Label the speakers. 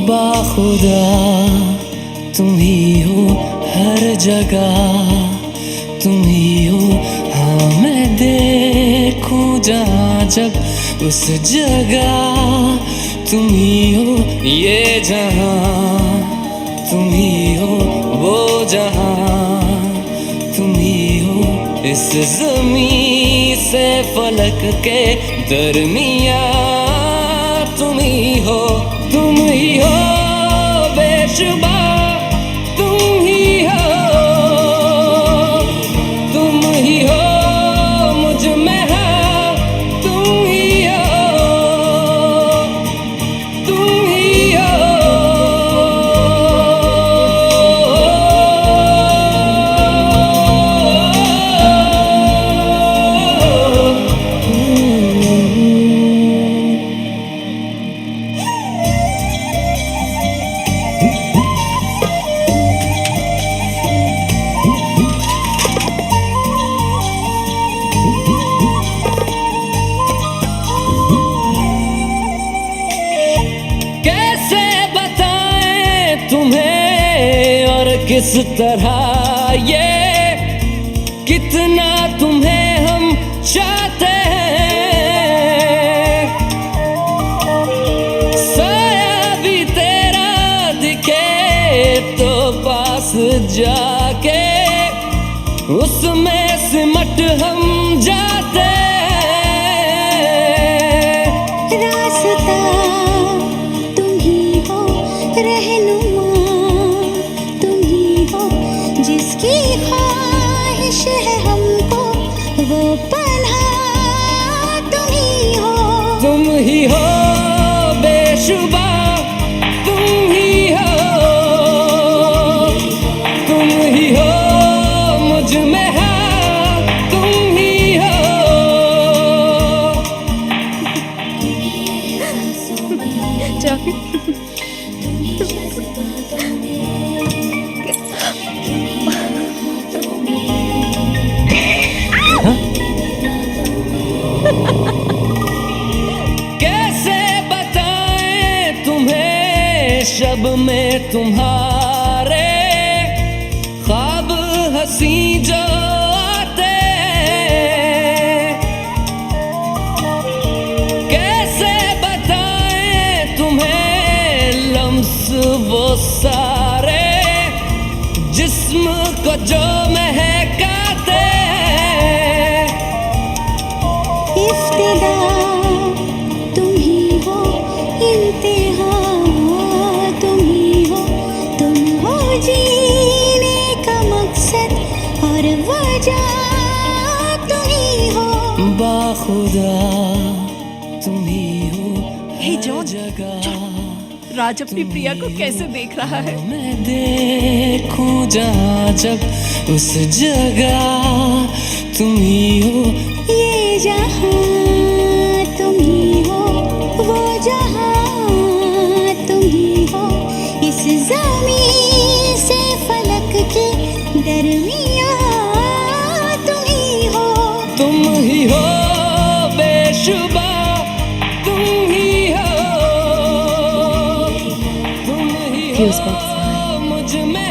Speaker 1: बाखुदा तुम ही हो हर जगह, तुम ही हो। हाँ मैं देखूं जहाँ जब उस जगह तुम ही हो। ये जहाँ तुम ही हो, वो जहाँ तुम ही हो। इस ज़मीं से फलक के दरमियाँ तुम ही हो, तुम ही हो बेशुबा, तुम ही हो, तुम ही हो मुझ में हाँ, तुम ही हो, तुम ही हो। तुम्हें और किस तरह ये, कितना तुम्हें हम चाहते हैं। साया भी तेरा दिखे तो पास जाके उसमें सिमट हम जाते हैं।
Speaker 2: रास्ता तुम ही हो, रहनुमा जिसकी ख्वाहिश है हमको, वो पनाह तुम ही हो।
Speaker 1: तुम ही हो बेशुबा, तुम ही हो, तुम ही हो मुझ में हाँ, तुम ही हो। कैसे बताएं तुम्हें शब में तुम्हारे ख्वाब हंसी जो आते हैं। कैसे बताएं तुम्हें लम्स वो सारे जिस्म को जो महकाते हैं।
Speaker 2: इफ्तिदा तुम ही हो, इंतहा तुम ही हो, तुम हो जीने का मकसद और वजह तुम ही हो।
Speaker 1: बाखुदा तुम ही हो
Speaker 3: हे जॉन,
Speaker 1: जगह।
Speaker 3: राज अपनी प्रिया को कैसे देख रहा है।
Speaker 1: मैं देखूं जहाँ जब उस जगह तुम ही हो।
Speaker 2: ये जहाँ तुम ही हो, वो जहाँ तुम ही हो। इस ज़मीं से फलक के दरमियाँ तुम ही हो,
Speaker 1: तुम ही हो बेशुबा, तुम ही हो, तुम ही हो मुझ में।